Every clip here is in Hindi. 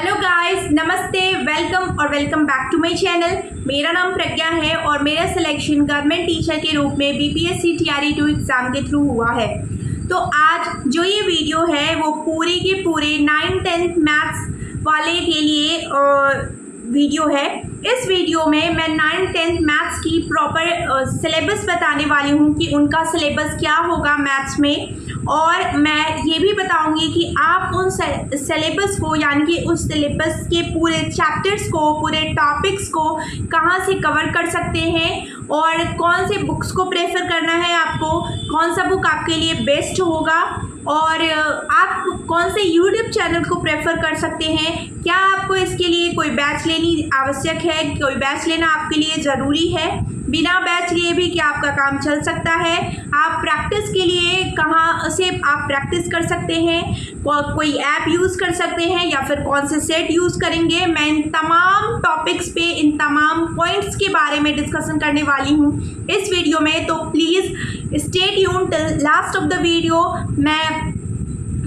हेलो गाइस, नमस्ते, वेलकम और welcome back to my channel. मेरा नाम प्रज्ञा है और मेरा सिलेक्शन गवर्नमेंट टीचर के रूप में बीपीएससी टीआरई 2 एग्ज़ाम के थ्रू हुआ है। तो आज जो ये वीडियो है वो पूरे के पूरे 9th-10th मैथ्स वाले के लिए वीडियो है। इस वीडियो में मैं 9th-10th मैथ्स की प्रॉपर सिलेबस बताने वाली हूँ कि उनका सिलेबस क्या होगा मैथ्स में, और मैं ये भी बताऊंगी कि आप उन सिलेबस को यानी कि उस सिलेबस के पूरे चैप्टर्स को, पूरे टॉपिक्स को कहाँ से कवर कर सकते हैं और कौन से बुक्स को प्रेफर करना है आपको, कौन सा बुक आपके लिए बेस्ट होगा और आप कौन से यूट्यूब चैनल को प्रेफर कर सकते हैं। क्या आपको इसके लिए कोई बैच लेनी आवश्यक है, कोई बैच लेना आपके लिए ज़रूरी है, बिना बैच लिए भी क्या आपका काम चल सकता है। आप प्रैक्टिस के लिए कहाँ से आप प्रैक्टिस कर सकते हैं, कोई ऐप यूज़ कर सकते हैं या फिर कौन से सेट यूज़ करेंगे। मैं इन तमाम टॉपिक्स पे, इन तमाम पॉइंट्स के बारे में डिस्कशन करने वाली हूँ इस वीडियो में। तो please stay tuned till last of the video. मैं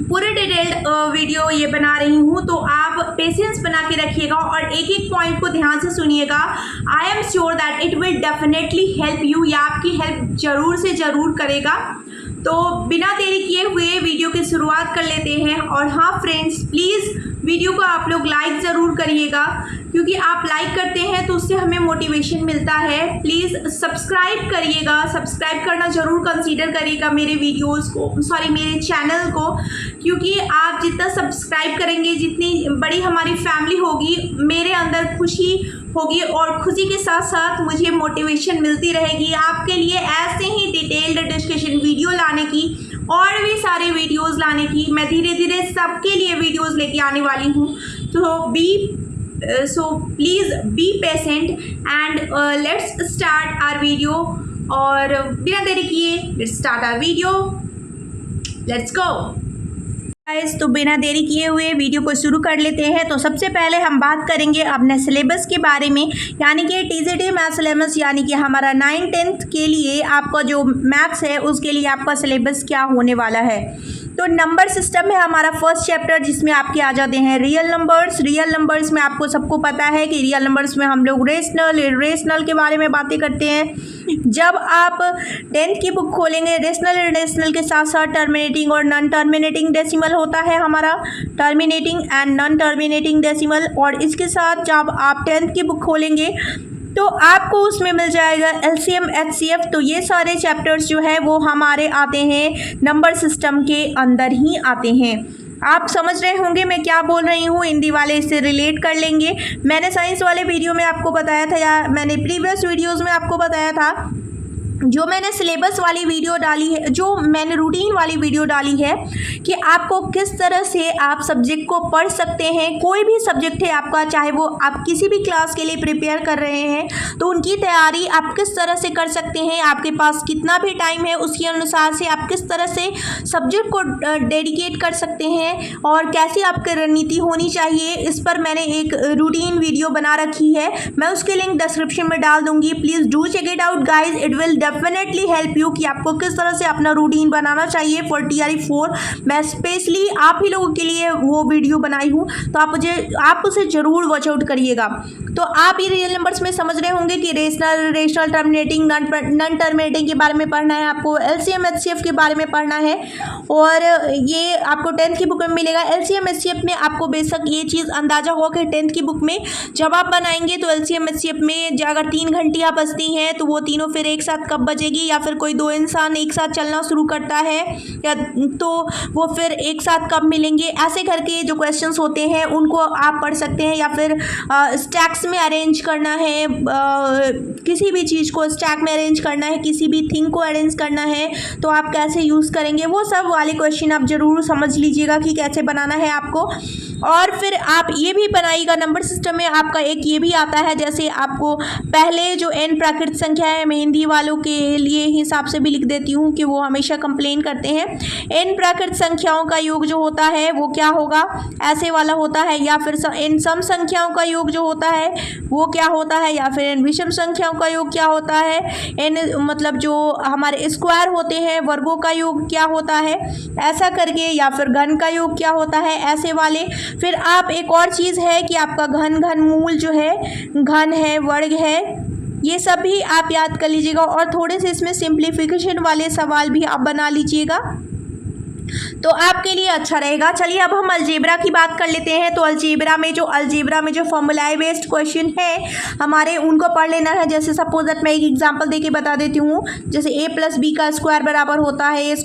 पूरे डिटेल्ड वीडियो ये बना रही हूँ, तो आप पेशेंस बना के रखिएगा और एक एक पॉइंट को ध्यान से सुनिएगा। I am sure that it will definitely help you, या आपकी हेल्प ज़रूर से ज़रूर करेगा। तो बिना देरी किए हुए वीडियो की शुरुआत कर लेते हैं। और हाँ फ्रेंड्स, प्लीज़ वीडियो को आप लोग लाइक ज़रूर करिएगा, क्योंकि आप लाइक करते हैं तो उससे हमें मोटिवेशन मिलता है। प्लीज़ सब्सक्राइब करिएगा, सब्सक्राइब करना ज़रूर कंसीडर करिएगा मेरे वीडियोस को, मेरे चैनल को, क्योंकि आप जितना सब्सक्राइब करेंगे, जितनी बड़ी हमारी फैमिली होगी, मेरे अंदर खुशी होगी और खुशी के साथ साथ मुझे मोटिवेशन मिलती रहेगी आपके लिए ऐसे ही डिटेल्ड डिस्कशन वीडियो लाने की और भी सारे वीडियोस लाने की। मैं धीरे धीरे सबके लिए वीडियोस लेके आने वाली हूँ। तो please be patient and let's start our video. और बिना देरी किए let's start our video, let's go guys. तो बिना देरी किए हुए वीडियो को शुरू कर लेते हैं। तो सबसे पहले हम बात करेंगे अपने सिलेबस के बारे में, यानी कि टीजीटी मैथ सिलेबस, यानी कि हमारा 9th-10th के लिए आपका जो मैथ्स है उसके लिए आपका सिलेबस क्या होने वाला है। तो नंबर सिस्टम है हमारा फर्स्ट चैप्टर, जिसमें आपके आ जाते हैं रियल नंबर्स। रियल नंबर्स में आपको सबको पता है कि रियल नंबर्स में हम लोग रेशनल, इरेशनल के बारे में बातें करते हैं। जब आप 10th की बुक खोलेंगे, रेशनल, इरेशनल के साथ साथ टर्मिनेटिंग और नॉन टर्मिनेटिंग डेसिमल होता है हमारा, terminating and non terminating decimal. और इसके साथ जब आप 10th की बुक खोलेंगे तो आपको उसमें मिल जाएगा एलसीएम, एचसीएफ। तो ये सारे चैप्टर्स जो है वो हमारे आते हैं नंबर सिस्टम के अंदर ही आते हैं। आप समझ रहे होंगे मैं क्या बोल रही हूँ, हिंदी वाले इससे रिलेट कर लेंगे। मैंने साइंस वाले वीडियो में आपको बताया था, या मैंने प्रीवियस वीडियोज़ में आपको बताया था, जो मैंने सिलेबस वाली वीडियो डाली है, जो मैंने रूटीन वाली वीडियो डाली है, कि आपको किस तरह से आप सब्जेक्ट को पढ़ सकते हैं। कोई भी सब्जेक्ट है आपका, चाहे वो आप किसी भी क्लास के लिए प्रिपेयर कर रहे हैं, तो उनकी तैयारी आप किस तरह से कर सकते हैं, आपके पास कितना भी टाइम है उसके अनुसार से आप किस तरह से सब्जेक्ट को डेडिकेट कर सकते हैं और कैसी आपकी रणनीति होनी चाहिए, इस पर मैंने एक रूटीन वीडियो बना रखी है। मैं उसके लिंक डिस्क्रिप्शन में डाल दूंगी, please do check it out guys. It will definitely help you कि आपको किस तरह से अपना रूटीन बनाना चाहिए फॉर टीआरई 4। मैं स्पेशली आप ही लोगों के लिए वो वीडियो बनाई हूँ, तो आप उसे ज़रूर वॉच आउट करिएगा। तो आप ये रियल नंबर्स में समझ रहे होंगे कि रेशनल, टर्मिनेटिंग, नॉन टर्मिनेटिंग के बारे में पढ़ना है, आपको एलसीएम, एचसीएफ के बारे में पढ़ना है, और ये आपको 10th की बुक में मिलेगा। एलसीएम, एचसीएफ में आपको बेशक ये चीज़ अंदाजा होगा कि 10th की बुक में जब आप बनाएंगे तो एलसीएम, एचसीएफ में अगर 3 घंटियाँ बचती हैं तो वो तीनों फिर एक साथ कब बजेगी, या फिर कोई 2 इंसान एक साथ चलना शुरू करता है या तो वो फिर एक साथ कब मिलेंगे, ऐसे करके जो क्वेश्चंस होते हैं उनको आप पढ़ सकते हैं। या फिर स्टैक्स में अरेंज करना है, किसी भी चीज़ को स्टैक में अरेंज करना है, किसी भी थिंग को अरेंज करना है, तो आप कैसे यूज़ करेंगे, वो सब वाले क्वेश्चन आप ज़रूर समझ लीजिएगा कि कैसे बनाना है आपको। और फिर आप ये भी बनाइएगा, नंबर सिस्टम में आपका एक ये भी आता है, जैसे आपको पहले जो n प्राकृत संख्या है, मैं हिंदी वालों के के लिए हिसाब से भी लिख देती हूँ कि वो हमेशा कंप्लेन करते हैं। इन प्राकृत संख्याओं का योग जो होता है वो क्या होगा, ऐसे वाला होता है, या फिर इन सम संख्याओं का योग जो होता है वो क्या होता है, या फिर इन विषम संख्याओं का योग क्या होता है, इन मतलब जो हमारे स्क्वायर होते हैं वर्गों का योग क्या होता है, ऐसा करके, या फिर घन का योग क्या होता है, ऐसे वाले। फिर आप एक और चीज़ है कि आपका घन मूल जो है घन है, वर्ग है, ये सब भी आप याद कर लीजिएगा। और थोड़े से इसमें सिंप्लीफिकेशन वाले सवाल भी आप बना लीजिएगा तो आपके लिए अच्छा रहेगा। चलिए अब हम अलजेब्रा की बात कर लेते हैं। तो अलजेब्रा में जो फॉर्मूलाए बेस्ड क्वेश्चन है हमारे उनको पढ़ लेना है। जैसे सपोज दैट मैं एक एग्जांपल देके बता देती हूँ। जैसे a + b का स्क्वायर बराबर होता है a² +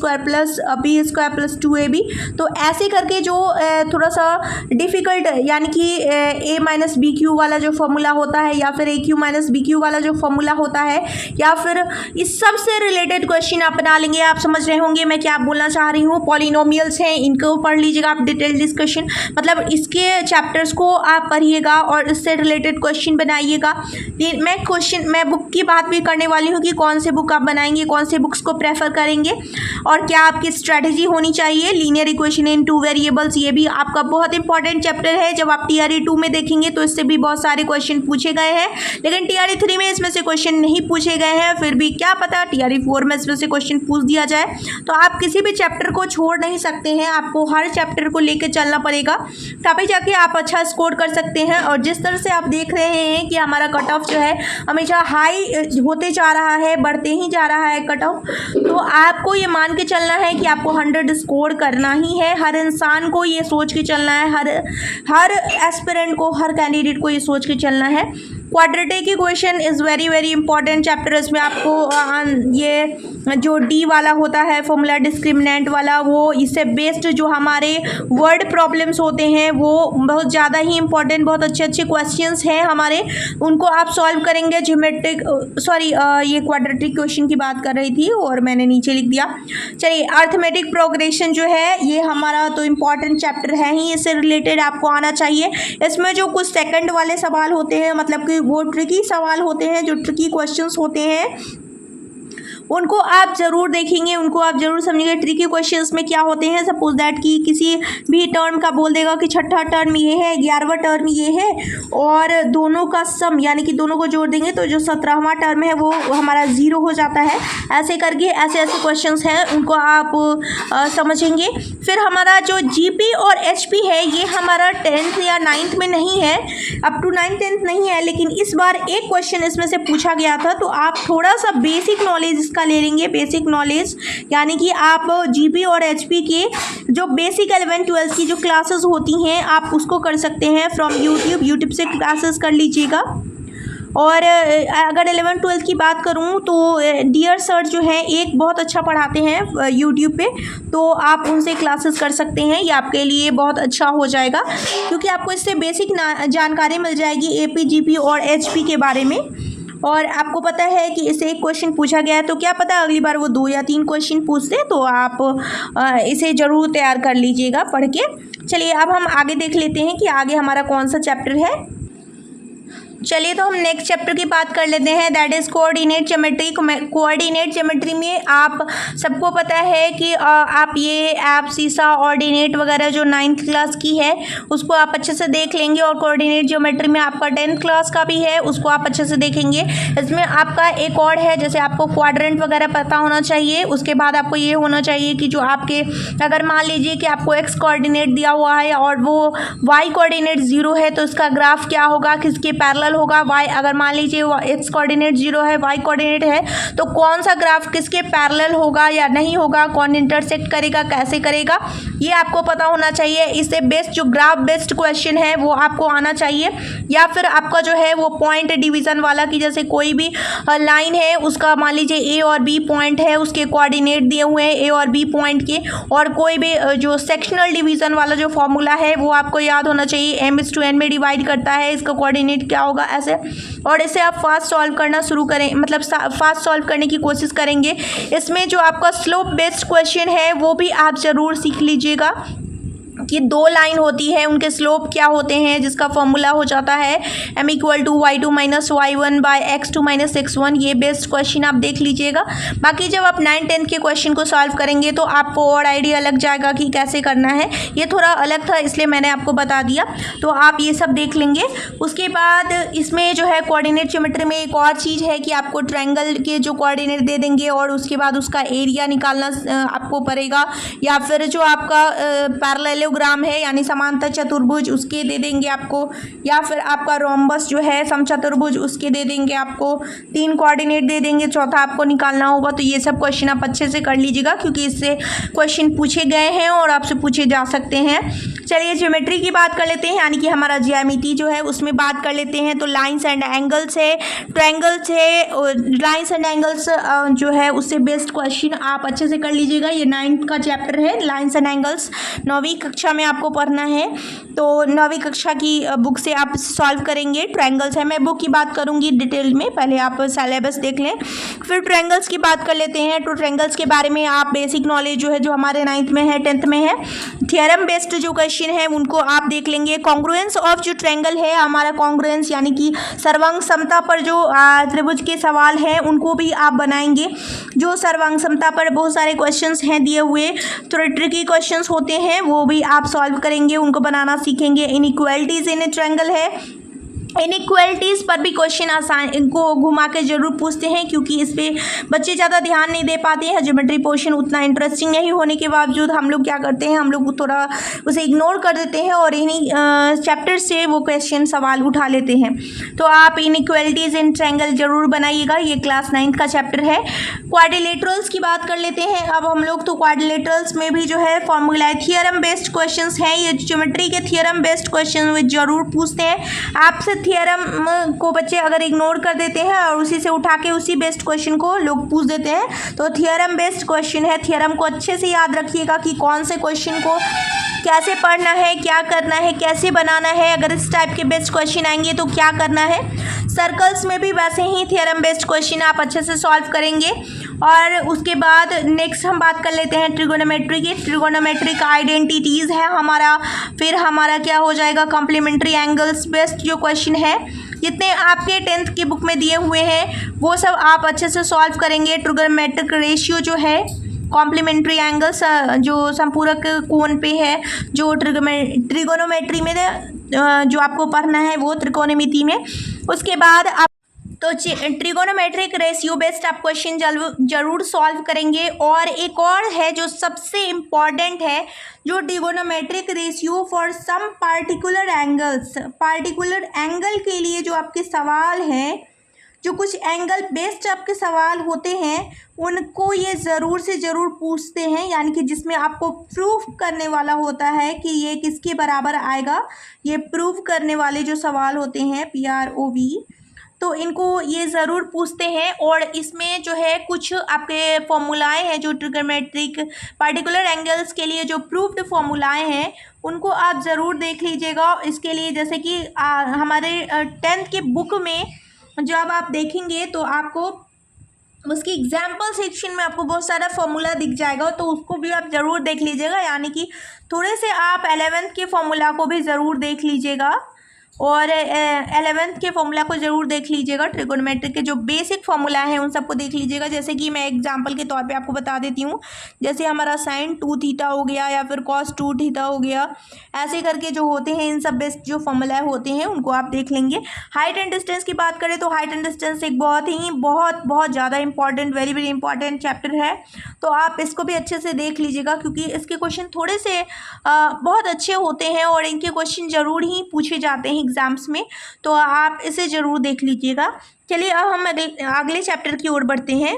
b² + 2ab। तो ऐसे करके जो थोड़ा सा डिफ़िकल्ट यानी कि a - bq वाला जो फॉर्मूला होता है, या फिर aq - bq वाला जो फॉर्मूला होता है, या फिर इस सब से रिलेटेड क्वेश्चन आप बना लेंगे। आप समझ रहे होंगे मैं क्या बोलना चाह रही हूँ। पॉलिनोमियल्स हैं, इनको पढ़ लीजिएगा आप डिटेल डिस्कशन, मतलब इसके चैप्टर्स को आप पढ़िएगा और इससे रिलेटेड क्वेश्चन बनाइएगा। मैं बुक की बात भी करने वाली हूँ कि कौन से बुक आप बनाएंगे, कौन से बुक्स को प्रेफर करेंगे और क्या आपकी स्ट्रैटेजी होनी चाहिए। लीनियर इक्वेशन इन 2 वेरिएबल्स, ये भी आपका बहुत इंपॉर्टेंट चैप्टर है। जब आप TRE 2 में देखेंगे तो इससे भी बहुत सारे क्वेश्चन पूछे गए हैं, लेकिन TRE 3 में इसमें से क्वेश्चन नहीं पूछे गए हैं। फिर भी क्या पता TRE 4 में इसमें से क्वेश्चन पूछ दिया जाए। तो आप किसी भी चैप्टर को छोड़ नहीं सकते हैं, आपको हर चैप्टर को लेकर चलना पड़ेगा, तभी जाके आप अच्छा स्कोर कर सकते हैं। और जिस तरह से आप देख रहे हैं कि हमारा कट ऑफ जो है हमेशा हाई होते जा रहा है, बढ़ते ही जा रहा है कट ऑफ, तो आपको ये मान के चलना है कि आपको 100 स्कोर करना ही है। हर इंसान को ये सोच के चलना है, हर एस्पिरेंट को, हर कैंडिडेट को ये सोच के चलना है। Quadratic equation is very very important chapter. इसमें आपको ये जो डी वाला होता है फॉर्मूला डिस्क्रिमिनेंट वाला, वो इससे बेस्ड जो हमारे वर्ड प्रॉब्लम्स होते हैं वो बहुत ज़्यादा ही इंपॉर्टेंट, बहुत अच्छे अच्छे क्वेश्चंस हैं हमारे, उनको आप सॉल्व करेंगे। ये क्वाड्रेटिक क्वेश्चन की बात कर रही थी और मैंने नीचे लिख दिया। चलिए अर्थमेटिक प्रोग्रेशन जो है ये हमारा तो इम्पॉर्टेंट चैप्टर है ही, इससे रिलेटेड आपको आना चाहिए। इसमें जो कुछ सेकंड वाले सवाल होते हैं, मतलब कि वो ट्रिकी सवाल होते हैं, जो ट्रिकी क्वेश्चंस होते हैं, उनको आप ज़रूर देखेंगे, उनको आप ज़रूर समझेंगे। ट्रिकी क्वेश्चंस में क्या होते हैं, सपोज दैट कि किसी भी टर्म का बोल देगा कि छठा टर्म ये है, 11वां टर्म ये है, और दोनों का सम यानी कि दोनों को जोड़ देंगे तो जो 17वां टर्म है वो हमारा 0 हो जाता है। ऐसे करके ऐसे क्वेश्चंस हैं, उनको आप समझेंगे। फिर हमारा जो GP और HP है ये हमारा 10th या 9th में नहीं है, अप टू 9th 10th नहीं है, लेकिन इस बार एक क्वेश्चन इसमें से पूछा गया था, तो आप थोड़ा सा बेसिक नॉलेज ले लेंगे। बेसिक नॉलेज यानी कि आप GP और HP के जो बेसिक 11 12 की जो क्लासेस होती हैं आप उसको कर सकते हैं फ्रॉम यूट्यूब से क्लासेस कर लीजिएगा। और अगर 11 12 की बात करूं तो डियर सर जो है एक बहुत अच्छा पढ़ाते हैं यूट्यूब पे, तो आप उनसे क्लासेस कर सकते हैं। ये आपके लिए बहुत अच्छा हो जाएगा क्योंकि आपको इससे बेसिक जानकारी मिल जाएगी AP GP और HP के बारे में। और आपको पता है कि इसे एक क्वेश्चन पूछा गया है, तो क्या पता अगली बार वो 2 या 3 क्वेश्चन पूछते, तो आप इसे ज़रूर तैयार कर लीजिएगा पढ़ के। चलिए अब हम आगे देख लेते हैं कि आगे हमारा कौन सा चैप्टर है। चलिए तो हम नेक्स्ट चैप्टर की बात कर लेते हैं, that is coordinate geometry. Coordinate geometry में आप सबको पता है कि आप ये एब्सिसा ऑर्डिनेट वगैरह जो 9th क्लास की है उसको आप अच्छे से देख लेंगे, और कोऑर्डिनेट ज्योमेट्री में आपका 10th क्लास का भी है, उसको आप अच्छे से देखेंगे। इसमें आपका एक और है, जैसे आपको क्वाड्रेंट वगैरह पता होना चाहिए, उसके बाद आपको ये होना चाहिए कि जो आपके अगर मान लीजिए कि आपको x कोऑर्डिनेट दिया हुआ है और वो y कोऑर्डिनेट 0 है, तो इसका ग्राफ क्या होगा, किसके पैरेलल होगा। y अगर मान लीजिए x कोऑर्डिनेट 0 है, y कोऑर्डिनेट है, तो कौन सा ग्राफ किसके पैरेलल होगा या नहीं होगा, कौन इंटरसेक्ट करेगा, कैसे करेगा, ये आपको पता होना चाहिए। इससे बेस्ड जो ग्राफ बेस्ड क्वेश्चन है वो आपको आना चाहिए। या फिर आपका जो है वो पॉइंट डिवीज़न वाला, कि जैसे कोई भी लाइन है उसका मान लीजिए A और B पॉइंट है, उसके कोऑर्डिनेट दिए हुए हैं A और B पॉइंट के, और कोई भी जो सेक्शनल डिवीज़न वाला जो फॉर्मूला है वो आपको याद होना चाहिए, m/n में डिवाइड करता है, इसका कोऑर्डिनेट क्या होगा, ऐसे। और इसे आप फास्ट सॉल्व करना शुरू करें, मतलब फास्ट सॉल्व करने की कोशिश करेंगे। इसमें जो आपका स्लोप बेस्ड क्वेश्चन है वो भी आप ज़रूर सीख लीजिएगा। ये दो लाइन होती है, उनके स्लोप क्या होते हैं, जिसका फॉर्मूला हो जाता है m equal to y2 minus y1 by x2 minus x1। ये बेस्ट क्वेश्चन आप देख लीजिएगा। बाकी जब आप 9-10 के क्वेश्चन को सॉल्व करेंगे तो आपको और आइडिया लग जाएगा कि कैसे करना है। ये थोड़ा अलग था इसलिए मैंने आपको बता दिया, तो आप ये सब देख लेंगे। उसके बाद इसमें जो है कोऑर्डिनेट ज्योमेट्री में एक और चीज़ है कि आपको ट्रायंगल के जो कोऑर्डिनेट दे देंगे और उसके बाद उसका एरिया निकालना आपको पड़ेगा, या फिर जो आपका पैरेललोग्राम है यानी समांतर चतुर्भुज उसके दे देंगे आपको, या फिर आपका रोम्बस जो है समचतुर्भुज उसके दे देंगे आपको। 3 कोऑर्डिनेट दे देंगे, चौथा आपको निकालना होगा। तो ये सब क्वेश्चन आप अच्छे से कर लीजिएगा क्योंकि इससे क्वेश्चन पूछे गए हैं और आपसे पूछे जा सकते हैं। चलिए ज्योमेट्री की बात कर लेते हैं, यानी कि हमारा ज्यामिति जो है उसमें बात कर लेते हैं। तो लाइंस एंड एंगल्स है, ट्रायंगल्स है, लाइंस एंड एंगल्स जो है उससे बेस्ड क्वेश्चन आप अच्छे से कर लीजिएगा। ये 9th का चैप्टर है लाइंस एंड एंगल्स, 9वीं कक्षा में आपको पढ़ना है। तो 9वीं कक्षा की बुक से आप सॉल्व करेंगे। ट्रायंगल्स है, मैं बुक की बात करूंगी डिटेल में, पहले आप सिलेबस देख लें फिर ट्रायंगल्स की बात कर लेते हैं। तो ट्रायंगल्स के बारे में आप बेसिक नॉलेज जो है जो हमारे 9th में है 10th में है, थियरम बेस्ड जो क्वेश्चन है उनको आप देख लेंगे। कॉन्ग्रुएंस ऑफ जो ट्रायंगल है हमारा, कॉन्ग्रुएंस यानी कि सर्वांग समता पर जो त्रिभुज के सवाल हैं उनको भी आप बनाएंगे। जो सर्वांग समता पर बहुत सारे क्वेश्चंस हैं दिए हुए, थोड़े ट्रिकी क्वेश्चंस होते हैं, वो भी आप सॉल्व करेंगे, उनको बनाना सीखेंगे। इनइक्वालिटीज इन ए ट्रायंगल है, इनइक्वालिटीज़ पर भी क्वेश्चन आसान इनको घुमा के जरूर पूछते हैं क्योंकि इस पर बच्चे ज़्यादा ध्यान नहीं दे पाते हैं। ज्योमेट्री पोर्शन उतना इंटरेस्टिंग नहीं होने के बावजूद हम लोग क्या करते हैं, हम लोग थोड़ा उसे इग्नोर कर देते हैं और इन्हीं चैप्टर से वो क्वेश्चन सवाल उठा लेते हैं। तो आप इनइक्वालिटीज़ इन ट्रायंगल जरूर बनाइएगा, ये क्लास 9th का चैप्टर है। क्वाड्रिलेटरल्स की बात कर लेते हैं अब हम लोग। तो क्वाड्रिलेटरल्स में भी जो है फॉर्मूला है, थियरम बेस्ड क्वेश्चन हैं, ये ज्योमेट्री के थियरम बेस्ड क्वेश्चन जरूर पूछते हैं आपसे। थियरम को बच्चे अगर इग्नोर कर देते हैं और उसी से उठा के उसी बेस्ड क्वेश्चन को लोग पूछ देते हैं। तो थियरम बेस्ड क्वेश्चन है, थियरम को अच्छे से याद रखिएगा कि कौन से क्वेश्चन को कैसे पढ़ना है, क्या करना है, कैसे बनाना है। अगर इस टाइप के बेस्ड क्वेश्चन आएंगे तो क्या करना है। सर्कल्स में भी वैसे ही थियरम बेस्ड क्वेश्चन आप अच्छे से सॉल्व करेंगे। और उसके बाद नेक्स्ट हम बात कर लेते हैं ट्रिगोनोमेट्री की। ट्रिगोनोमेट्रिक आइडेंटिटीज़ है हमारा, फिर हमारा क्या हो जाएगा कॉम्प्लीमेंट्री एंगल्स बेस्ड जो क्वेश्चन है, जितने आपके 10th की बुक में दिए हुए हैं वो सब आप अच्छे से सॉल्व करेंगे। ट्रिगोनोमेट्रिक रेशियो जो है, कॉम्प्लीमेंट्री एंगल्स जो संपूरक कोण पे है, जो ट्रिगोनोमेट्री में जो आपको पढ़ना है वो त्रिकोणमिति में। उसके बाद आप तो ट्रिगोनोमेट्रिक रेशियो बेस्ड आप क्वेश्चन जरूर सॉल्व करेंगे। और एक और है जो सबसे इम्पॉर्टेंट है, जो trigonometric ratio for some particular angles, particular angle के लिए जो आपके सवाल हैं, जो कुछ एंगल बेस्ड आपके सवाल होते हैं उनको ये ज़रूर से ज़रूर पूछते हैं, यानी कि जिसमें आपको प्रूफ करने वाला होता है कि ये किसके बराबर आएगा। ये प्रूफ करने वाले जो सवाल होते हैं PROV, तो इनको ये ज़रूर पूछते हैं। और इसमें जो है कुछ आपके फॉर्मूलाएं हैं जो ट्रिगोनोमेट्रिक पार्टिकुलर एंगल्स के लिए जो प्रूफ्ड फॉर्मूलाएं हैं उनको आप ज़रूर देख लीजिएगा। इसके लिए जैसे कि हमारे 10th की बुक में जब आप देखेंगे तो आपको उसकी एग्जाम्पल सेक्शन में आपको बहुत सारा फॉर्मूला दिख जाएगा, तो उसको भी आप ज़रूर देख लीजिएगा। यानी कि थोड़े से आप 11th के फॉर्मूला को भी ज़रूर देख लीजिएगा और 11th के फॉर्मूला को ज़रूर देख लीजिएगा। ट्रिगोनोमेट्री के जो बेसिक फॉर्मूला हैं उन सबको देख लीजिएगा। जैसे कि मैं एग्जांपल के तौर पे आपको बता देती हूँ, जैसे हमारा sin 2 थीटा हो गया या फिर cos 2 थीटा हो गया, ऐसे करके जो होते हैं इन सब बेस्ट जो फॉर्मूला होते हैं उनको आप देख लेंगे। हाइट एंड डिस्टेंस की बात करें तो हाइट एंड डिस्टेंस एक बहुत ज़्यादा इंपॉर्टेंट, वेरी इंपॉर्टेंट चैप्टर है, तो आप इसको भी अच्छे से देख लीजिएगा क्योंकि इसके क्वेश्चन थोड़े से बहुत अच्छे होते हैं और इनके क्वेश्चन ज़रूर ही पूछे जाते हैं एग्जाम्स में, तो आप इसे ज़रूर देख लीजिएगा। चलिए अब हम अगले चैप्टर की ओर बढ़ते हैं।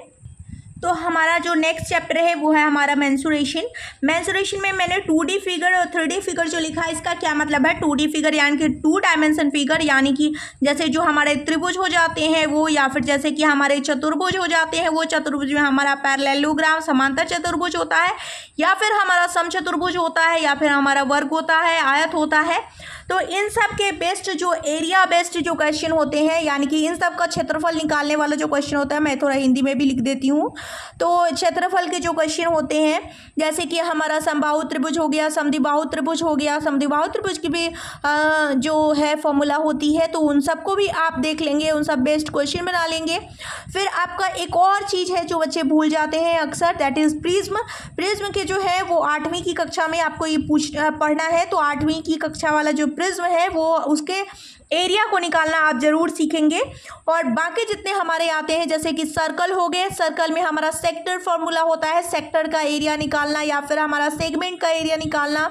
तो हमारा जो नेक्स्ट चैप्टर है वो है हमारा मेंसुरेशन। मेंसुरेशन में मैंने 2D फिगर और 3D फिगर जो लिखा है इसका क्या मतलब है। 2D फिगर यानी कि 2 डायमेंशन फिगर, यानी कि जैसे जो हमारे त्रिभुज हो जाते हैं वो, या फिर जैसे कि हमारे चतुर्भुज हो जाते हैं वो, चतुर्भुज में हमारा पैरेललोग्राम समांतर चतुर्भुज होता है, या फिर हमारा समचतुर्भुज होता है, या फिर हमारा वर्ग होता है, आयत होता है। तो इन सब के बेस्ड जो एरिया बेस्ड जो क्वेश्चन होते हैं, यानी कि इन सब का क्षेत्रफल निकालने वाला जो क्वेश्चन होता है, मैं थोड़ा हिंदी में भी लिख देती हूँ। तो क्षेत्रफल के जो क्वेश्चन होते हैं, जैसे कि हमारा समबाहु त्रिभुज हो गया, समद्विबाहु त्रिभुज हो गया, समद्विबाहु त्रिभुज की भी जो है फॉर्मूला होती है, तो उन सबको भी आप देख लेंगे, उन सब बेस्ड क्वेश्चन बना लेंगे। फिर आपका एक और चीज़ है जो बच्चे भूल जाते हैं अक्सर, दैट इज़ प्रिज्म। प्रिज्म के जो है वो 8वीं की कक्षा में आपको ये पढ़ना है। तो 8वीं की कक्षा वाला जो प्रिज्म है वो उसके एरिया को निकालना आप ज़रूर सीखेंगे। और बाकी जितने हमारे आते हैं, जैसे कि सर्कल हो गए, सर्कल में हमारा सेक्टर फॉर्मूला होता है, सेक्टर का एरिया निकालना, या फिर हमारा सेगमेंट का एरिया निकालना,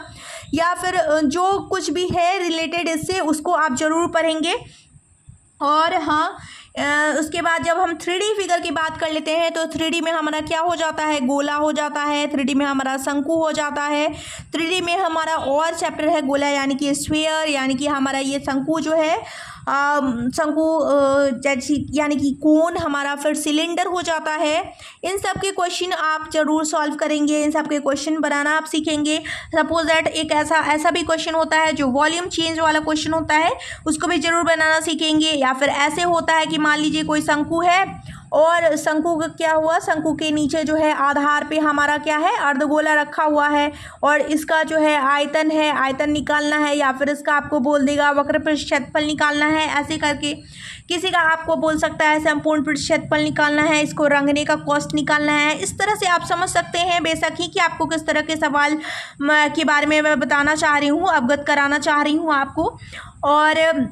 या फिर जो कुछ भी है रिलेटेड इससे, उसको आप ज़रूर पढ़ेंगे। और हाँ, उसके बाद जब हम 3D फिगर की बात कर लेते हैं, तो 3D में हमारा क्या हो जाता है, गोला हो जाता है। 3D में हमारा शंकु हो जाता है। 3D में हमारा और चैप्टर है गोला, यानी कि स्फीयर, यानी कि हमारा ये शंकु जो है शंकु यानी कि कोन हमारा, फिर सिलेंडर हो जाता है। इन सब के क्वेश्चन आप जरूर सॉल्व करेंगे, इन सब के क्वेश्चन बनाना आप सीखेंगे। सपोज दैट एक ऐसा भी क्वेश्चन होता है जो वॉल्यूम चेंज वाला क्वेश्चन होता है, उसको भी जरूर बनाना सीखेंगे। या फिर ऐसे होता है कि मान लीजिए कोई शंकु है और शंकु का क्या हुआ, शंकु के नीचे जो है आधार पे हमारा क्या है, अर्धगोला रखा हुआ है, और इसका जो है आयतन है, आयतन निकालना है, या फिर इसका आपको बोल देगा वक्र क्षेत्रफल निकालना है। ऐसे करके किसी का आपको बोल सकता है संपूर्ण क्षेत्रफल निकालना है, इसको रंगने का कॉस्ट निकालना है। इस तरह से आप समझ सकते हैं बेशक ही कि आपको किस तरह के सवाल के बारे में मैं बताना चाह रही हूँ, अवगत कराना चाह रही हूँ आपको। और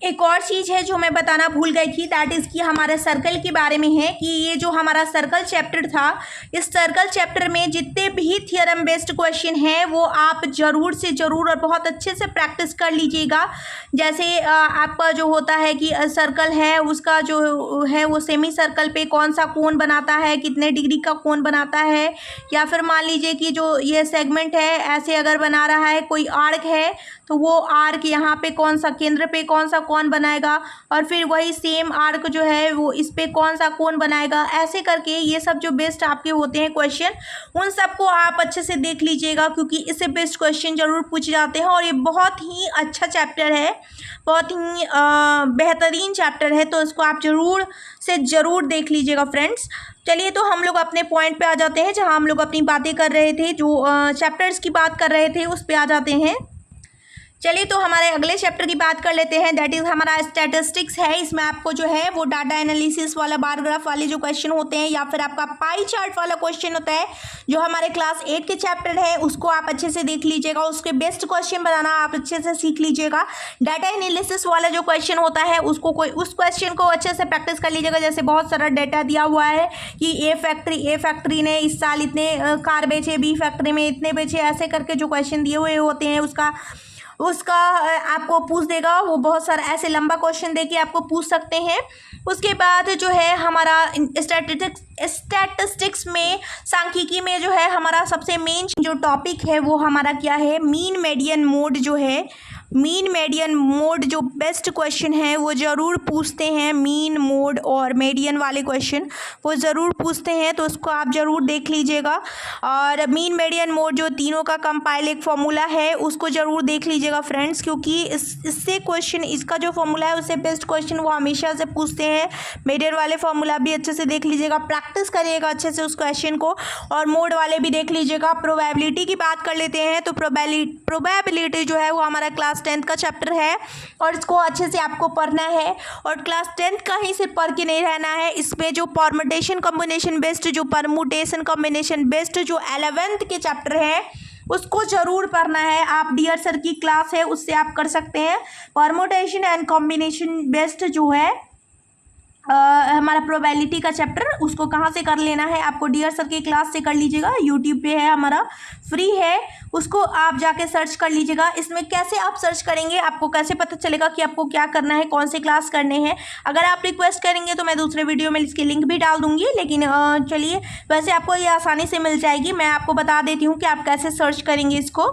एक और चीज़ है जो मैं बताना भूल गई थी, दैट इज़ कि हमारे सर्कल के बारे में है कि ये जो हमारा सर्कल चैप्टर था, इस सर्कल चैप्टर में जितने भी थियरम बेस्ड क्वेश्चन हैं वो आप ज़रूर से ज़रूर और बहुत अच्छे से प्रैक्टिस कर लीजिएगा। जैसे आपका जो होता है कि सर्कल है, उसका जो है वो सेमी सर्कल पे कौन सा कोण बनाता है, कितने डिग्री का कोण बनाता है, या फिर मान लीजिए कि जो ये सेगमेंट है ऐसे अगर बना रहा है, कोई आर्क है तो वो आर्क यहाँ पे कौन सा केंद्र पे कौन सा कोण बनाएगा, और फिर वही सेम आर्क जो है वो इस पे कौन सा कोण बनाएगा। ऐसे करके ये सब जो बेस्ट आपके होते हैं क्वेश्चन, उन सबको आप अच्छे से देख लीजिएगा, क्योंकि इससे बेस्ट क्वेश्चन जरूर पूछे जाते हैं। और ये बहुत ही अच्छा चैप्टर है, बहुत ही बेहतरीन चैप्टर है, तो इसको आप ज़रूर से ज़रूर देख लीजिएगा फ्रेंड्स। चलिए, तो हम लोग अपने पॉइंट पे आ जाते हैं, जहाँ हम लोग अपनी बातें कर रहे थे, जो चैप्टर्स की बात कर रहे थे उस पे आ जाते हैं। चलिए, तो हमारे अगले चैप्टर की बात कर लेते हैं, दैट इज़ हमारा स्टैटिस्टिक्स है। इसमें आपको जो है वो डाटा एनालिसिस वाला, बार ग्राफ वाले जो क्वेश्चन होते हैं, या फिर आपका पाई चार्ट वाला क्वेश्चन होता है, जो हमारे क्लास 8 के चैप्टर है, उसको आप अच्छे से देख लीजिएगा। उसके बेस्ट क्वेश्चन बनाना आप अच्छे से सीख लीजिएगा। डाटा एनालिसिस वाला जो क्वेश्चन होता है उसको उस क्वेश्चन को अच्छे से प्रैक्टिस कर लीजिएगा। जैसे बहुत सारा डाटा दिया हुआ है कि ए फैक्ट्री ने इस साल इतने कार बेचे, बी फैक्ट्री में इतने बेचे, ऐसे करके जो क्वेश्चन दिए हुए होते हैं उसका आपको पूछ देगा। वो बहुत सारा ऐसे लंबा क्वेश्चन देके आपको पूछ सकते हैं। उसके बाद जो है हमारा स्टैटिस्टिक्स में, सांख्यिकी में जो है हमारा सबसे मेन जो टॉपिक है वो हमारा क्या है, मीन मेडियन मोड जो है, मीन मेडियन मोड जो बेस्ट क्वेश्चन है वो ज़रूर पूछते हैं। मीन मोड और मेडियन वाले क्वेश्चन वो ज़रूर पूछते हैं, तो उसको आप ज़रूर देख लीजिएगा। और मीन मेडियन मोड जो तीनों का कंपाइल एक फॉर्मूला है, उसको ज़रूर देख लीजिएगा फ्रेंड्स, क्योंकि इससे क्वेश्चन, इसका जो फॉर्मूला है उससे बेस्ट क्वेश्चन वो हमेशा से पूछते हैं। मेडियन वाले फॉर्मूला भी अच्छे से देख लीजिएगा, प्रैक्टिस करिएगा अच्छे से उस क्वेश्चन को, और मोड वाले भी देख लीजिएगा। प्रोबेबिलिटी की बात कर लेते हैं, तो प्रोबेबिलिटी जो है वो हमारा क्लास 10th का चैप्टर है, और इसको अच्छे से आपको पढ़ना है। और क्लास 10th का ही सिर्फ पढ़ के नहीं रहना है, इसमें जो परमुटेशन कॉम्बिनेशन बेस्ड, जो परमुटेशन कॉम्बिनेशन बेस्ड जो 11th के चैप्टर है उसको ज़रूर पढ़ना है। आप डियर सर की क्लास है उससे आप कर सकते हैं। परमुटेशन एंड कॉम्बिनेशन बेस्ड जो है हमारा प्रोबेबिलिटी का चैप्टर, उसको कहाँ से कर लेना है, आपको डियर सर की क्लास से कर लीजिएगा। यूट्यूब पे है, हमारा फ्री है, उसको आप जाके सर्च कर लीजिएगा। इसमें कैसे आप सर्च करेंगे, आपको कैसे पता चलेगा कि आपको क्या करना है, कौन से क्लास करने हैं। अगर आप रिक्वेस्ट करेंगे तो मैं दूसरे वीडियो में इसकी लिंक भी डाल दूँगी, लेकिन चलिए, वैसे आपको ये आसानी से मिल जाएगी। मैं आपको बता देती हूँ कि आप कैसे सर्च करेंगे इसको।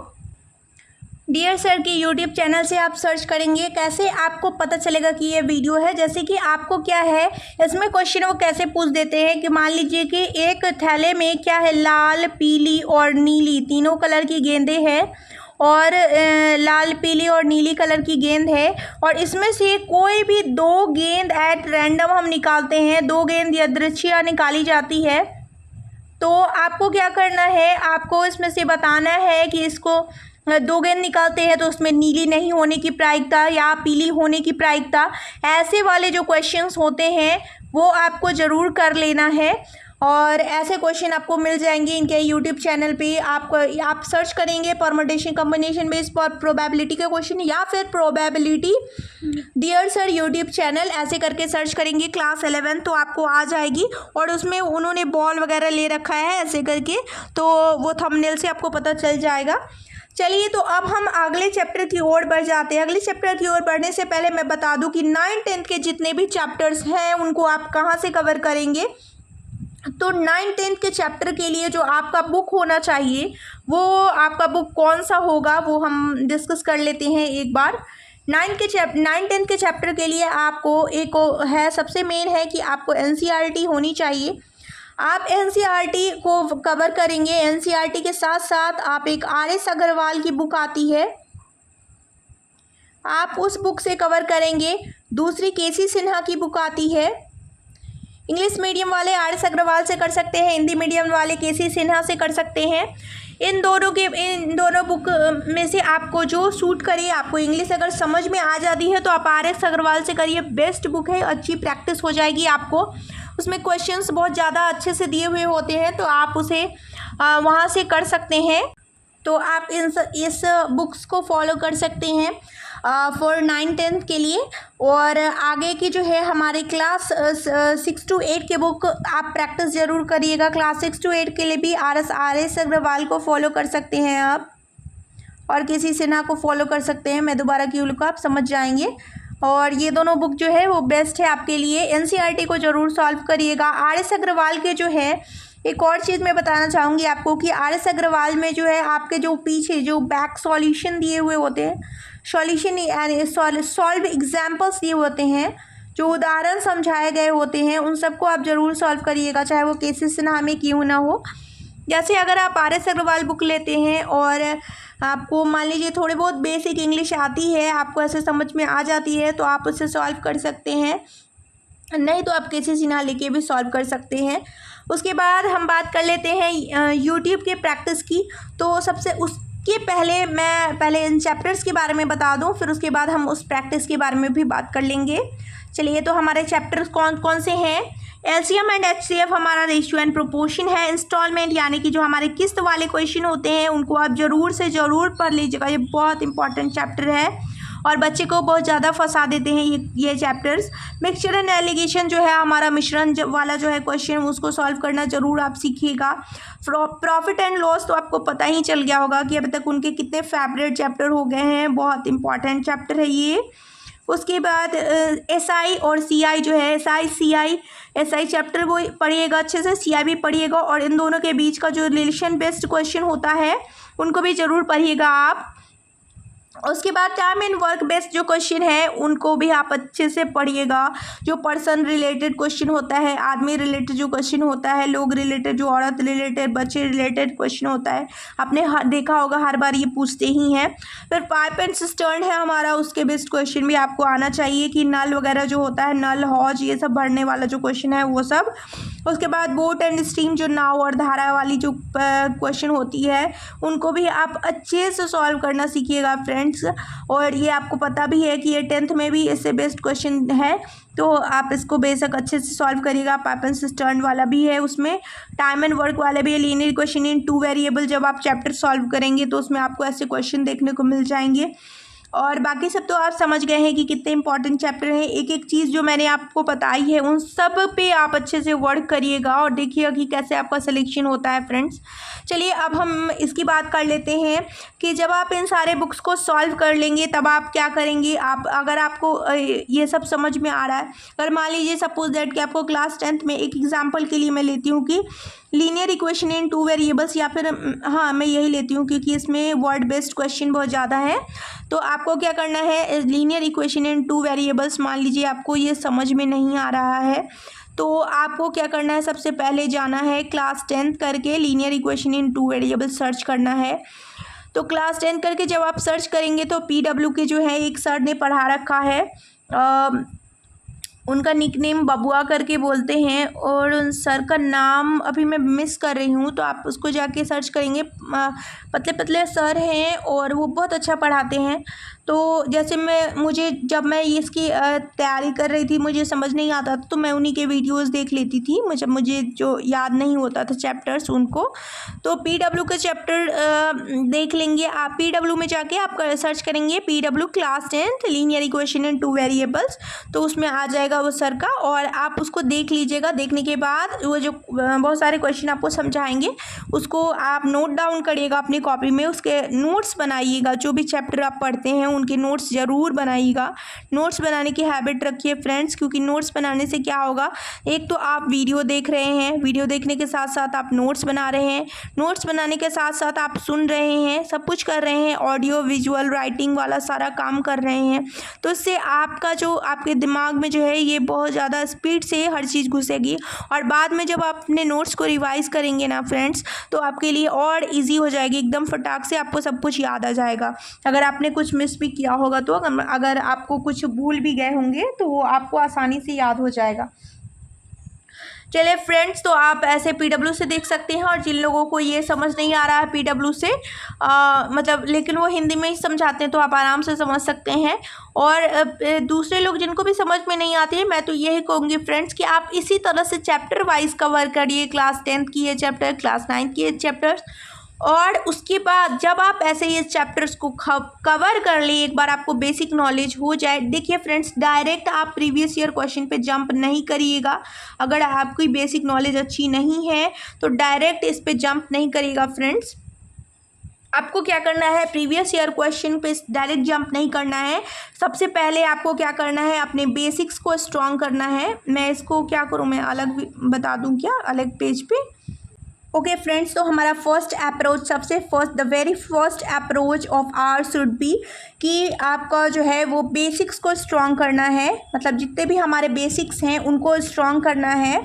डियर सर की यूट्यूब चैनल से आप सर्च करेंगे, कैसे आपको पता चलेगा कि ये वीडियो है। जैसे कि आपको क्या है, इसमें क्वेश्चन वो कैसे पूछ देते हैं कि मान लीजिए कि एक थैले में क्या है, लाल, पीली और नीली तीनों कलर की गेंदें हैं, और लाल पीली और नीली कलर की गेंद है और इसमें से कोई भी 2 गेंद एट रैंडम हम निकालते हैं। 2 गेंद यादृच्छिक निकाली जाती है। तो आपको क्या करना है, आपको इसमें से बताना है कि इसको 2 गेंद निकालते हैं तो उसमें नीली नहीं होने की प्रायिकता या पीली होने की प्रायिकता, ऐसे वाले जो क्वेश्चंस होते हैं वो आपको ज़रूर कर लेना है। और ऐसे क्वेश्चन आपको मिल जाएंगे इनके यूट्यूब चैनल पे। आप सर्च करेंगे permutation combination based for probability के क्वेश्चन या फिर probability dear sir YouTube channel, ऐसे करके सर्च करेंगे क्लास 11 तो आपको आ जाएगी। और उसमें उन्होंने बॉल वगैरह ले रखा है ऐसे करके, तो वो थंबनेल से आपको पता चल जाएगा। चलिए तो अब हम अगले चैप्टर की ओर बढ़ जाते हैं। अगले चैप्टर की ओर बढ़ने से पहले मैं बता दूं कि 9th 10th के जितने भी चैप्टर्स हैं उनको आप कहाँ से कवर करेंगे। तो 9th 10th के चैप्टर के लिए जो आपका बुक होना चाहिए वो आपका बुक कौन सा होगा वो हम डिस्कस कर लेते हैं एक बार। 9th 10th के चैप्टर के लिए आपको एक है, सबसे मेन है कि आपको NCERT होनी चाहिए। आप NCERT को कवर करेंगे। NCERT के साथ साथ आप एक RS अग्रवाल की बुक आती है, आप उस बुक से कवर करेंगे। दूसरी KC सिन्हा की बुक आती है। इंग्लिश मीडियम वाले RS अग्रवाल से कर सकते हैं, हिंदी मीडियम वाले KC सिन्हा से कर सकते हैं। इन दोनों बुक में से आपको जो सूट करे, आपको इंग्लिश अगर समझ में आ जाती है तो आप RS अग्रवाल से करिए, बेस्ट बुक है, अच्छी प्रैक्टिस हो जाएगी आपको। उसमें क्वेश्चंस बहुत ज़्यादा अच्छे से दिए हुए होते हैं तो आप उसे वहाँ से कर सकते हैं। तो आप इस बुक्स को फॉलो कर सकते हैं फॉर 9th 10th के लिए। और आगे की जो है हमारे क्लास 6 to 8 के बुक आप प्रैक्टिस ज़रूर करिएगा। क्लास 6 to 8 के लिए भी RS अग्रवाल को फॉलो कर सकते हैं आप, और KC सिन्हा को फॉलो कर सकते हैं। मैं दोबारा क्यों को आप समझ जाएंगे। और ये दोनों बुक जो है वो बेस्ट है आपके लिए। NCERT को ज़रूर सॉल्व करिएगा। RS अग्रवाल के जो है एक और चीज़ मैं बताना चाहूँगी आपको कि RS अग्रवाल में जो है आपके जो पीछे जो बैक सॉल्यूशन दिए हुए होते हैं, सॉल्यूशन यानी सॉल्व एग्जाम्पल्स दिए होते हैं, जो उदाहरण समझाए गए होते हैं, उन सबको आप ज़रूर सॉल्व करिएगा, चाहे वो KC सिन्हा में क्यों ना हो। जैसे अगर आप RS अग्रवाल बुक लेते हैं और आपको मान लीजिए थोड़ी बहुत बेसिक इंग्लिश आती है, आपको ऐसे समझ में आ जाती है तो आप उसे सॉल्व कर सकते हैं, नहीं तो आप KC सिन्हा लेके भी सॉल्व कर सकते हैं। उसके बाद हम बात कर लेते हैं यूट्यूब के प्रैक्टिस की। तो सबसे उसके पहले मैं पहले इन चैप्टर्स के बारे में बता दूं, फिर उसके बाद हम उस प्रैक्टिस के बारे में भी बात कर लेंगे। चलिए तो हमारे चैप्टर्स कौन कौन से हैं। LCM एंड HCF हमारा रेशियो एंड प्रोपोर्शन है। इंस्टॉलमेंट यानी कि जो हमारे किस्त वाले क्वेश्चन होते हैं उनको आप ज़रूर से ज़रूर पढ़ लीजिएगा, ये बहुत इंपॉर्टेंट चैप्टर है और बच्चे को बहुत ज़्यादा फंसा देते हैं ये चैप्टर्स। मिक्सचर एंड एलिगेशन जो है हमारा मिश्रण वाला जो है क्वेश्चन, उसको सॉल्व करना ज़रूर आप सीखिएगा। प्रॉफिट एंड लॉस तो आपको पता ही चल गया होगा कि अभी तक उनके कितने फेवरेट चैप्टर हो गए हैं, बहुत इंपॉर्टेंट चैप्टर है ये। उसके बाद SI और CI जो है, SI चैप्टर वो पढ़िएगा अच्छे से, CI भी पढ़िएगा, और इन दोनों के बीच का जो रिलेशन बेस्ड क्वेश्चन होता है उनको भी ज़रूर पढ़िएगा आप। उसके बाद टाइम एंड वर्क बेस्ड जो क्वेश्चन है उनको भी आप अच्छे से पढ़िएगा। जो पर्सन रिलेटेड क्वेश्चन होता है, आदमी रिलेटेड जो क्वेश्चन होता है, लोग रिलेटेड, जो औरत रिलेटेड, बच्चे रिलेटेड क्वेश्चन होता है, आपने देखा होगा हर बार ये पूछते ही हैं। फिर पाइप एंड सिस्टर्न है हमारा, उसके बेस्ड क्वेश्चन भी आपको आना चाहिए कि नल वगैरह जो होता है, नल हौज ये सब भरने वाला जो क्वेश्चन है वो सब। उसके बाद बोट एंड स्ट्रीम जो नाव और धारा वाली जो क्वेश्चन होती है उनको भी आप अच्छे से सॉल्व करना सीखिएगा फ्रेंड्स। और ये आपको पता भी है कि ये 10th में भी इससे बेस्ट क्वेश्चन है, तो आप इसको बेशक अच्छे से सॉल्व करिएगा। पाइप एंड सिस्टर्न वाला भी है, उसमें टाइम एंड वर्क वाले भी है। लीनियर इक्वेशन इन 2 वेरिएबल जब आप चैप्टर सॉल्व करेंगे तो उसमें आपको ऐसे क्वेश्चन देखने को मिल जाएंगे। और बाकी सब तो आप समझ गए हैं कि कितने इंपॉर्टेंट चैप्टर हैं। एक एक चीज़ जो मैंने आपको बताई है उन सब पे आप अच्छे से वर्क करिएगा और देखिएगा कि कैसे आपका सिलेक्शन होता है फ्रेंड्स। चलिए अब हम इसकी बात कर लेते हैं कि जब आप इन सारे बुक्स को सॉल्व कर लेंगे तब आप क्या करेंगे। आप अगर आपको ये सब समझ में आ रहा है, अगर मान लीजिए सपोज दैट कि आपको क्लास 10th में, एक एग्जाम्पल के लिए मैं लेती हूँ कि लीनियर इक्वेशन इन 2 वेरिएबल्स, या फिर हाँ मैं यही लेती हूँ क्योंकि इसमें वर्ड बेस्ड क्वेश्चन बहुत ज़्यादा है। तो आपको क्या करना है, लीनियर इक्वेशन इन 2 वेरिएबल्स, मान लीजिए आपको ये समझ में नहीं आ रहा है तो आपको क्या करना है, सबसे पहले जाना है क्लास 10th करके linear equation in 2 variables search करना है। तो क्लास 10 करके जब आप सर्च करेंगे तो PW के जो है एक सर ने पढ़ा रखा है, उनका निकनेम बबुआ करके बोलते हैं, और उन सर का नाम अभी मैं मिस कर रही हूँ, तो आप उसको जाके सर्च करेंगे। पतले पतले सर हैं और वो बहुत अच्छा पढ़ाते हैं। तो जैसे जब मैं इसकी तैयारी कर रही थी, मुझे समझ नहीं आता था, तो मैं उन्हीं के वीडियोस देख लेती थी। मुझे जो याद नहीं होता था चैप्टर्स उनको, तो PW का चैप्टर देख लेंगे आप। PW में जाके आप सर्च करेंगे PW class 10 linear equation in 2 variables, तो उसमें आ जाएगा वो सर का, और आप उसको देख लीजिएगा। देखने के बाद वो जो बहुत सारे क्वेश्चन आपको समझाएंगे, उसको आप नोट डाउन करिएगा अपनी कॉपी में, उसके नोट्स बनाइएगा। जो भी चैप्टर आप पढ़ते हैं उनके नोट्स ज़रूर बनाइएगा। नोट्स बनाने की हैबिट रखिए फ्रेंड्स, क्योंकि नोट्स बनाने से क्या होगा, एक तो आप वीडियो देख रहे हैं, वीडियो देखने के साथ साथ आप नोट्स बना रहे हैं, नोट्स बनाने के साथ साथ आप सुन रहे हैं, सब कुछ कर रहे हैं, ऑडियो विजुअल राइटिंग वाला सारा काम कर रहे हैं। तो इससे आपका जो आपके दिमाग में जो है ये बहुत ज़्यादा स्पीड से हर चीज़ घुसेगी, और बाद में जब आप अपने नोट्स को रिवाइज करेंगे ना फ्रेंड्स, तो आपके लिए और ईजी हो जाएगी, एकदम फटाक से आपको सब कुछ याद आ जाएगा। अगर आपने कुछ मिस भी किया होगा, तो अगर आपको कुछ भूल भी गए होंगे, तो वो आपको आसानी से याद हो जाएगा। चलिए फ्रेंड्स, तो आप ऐसे PW से देख सकते हैं, और जिन लोगों को ये समझ नहीं आ रहा है PW से मतलब लेकिन वो हिंदी में ही समझाते हैं, तो आप आराम से समझ सकते हैं। और दूसरे लोग जिनको भी समझ में नहीं आती है, मैं तो यही कहूँगी फ्रेंड्स कि आप इसी तरह से चैप्टर वाइज कवर करिए। क्लास 10 की ये चैप्टर, क्लास 9 की ये चैप्टर्स, और उसके बाद जब आप ऐसे ये चैप्टर्स को कवर कर लिए, एक बार आपको बेसिक नॉलेज हो जाए। देखिए फ्रेंड्स, डायरेक्ट आप प्रीवियस ईयर क्वेश्चन पे जंप नहीं करिएगा। अगर आपकी बेसिक नॉलेज अच्छी नहीं है तो डायरेक्ट इस पे जंप नहीं करिएगा फ्रेंड्स। आपको क्या करना है, प्रीवियस ईयर क्वेश्चन पे डायरेक्ट जंप नहीं करना है। सबसे पहले आपको क्या करना है, अपने बेसिक्स को स्ट्रॉन्ग करना है। मैं इसको क्या करूँ, मैं अलग बता दूँ क्या, अलग पेज पे। ओके फ्रेंड्स, तो हमारा first approach, the very first approach of our should be कि आपका जो है वो बेसिक्स को स्ट्रॉन्ग करना है। मतलब जितने भी हमारे बेसिक्स हैं उनको स्ट्रॉन्ग करना है।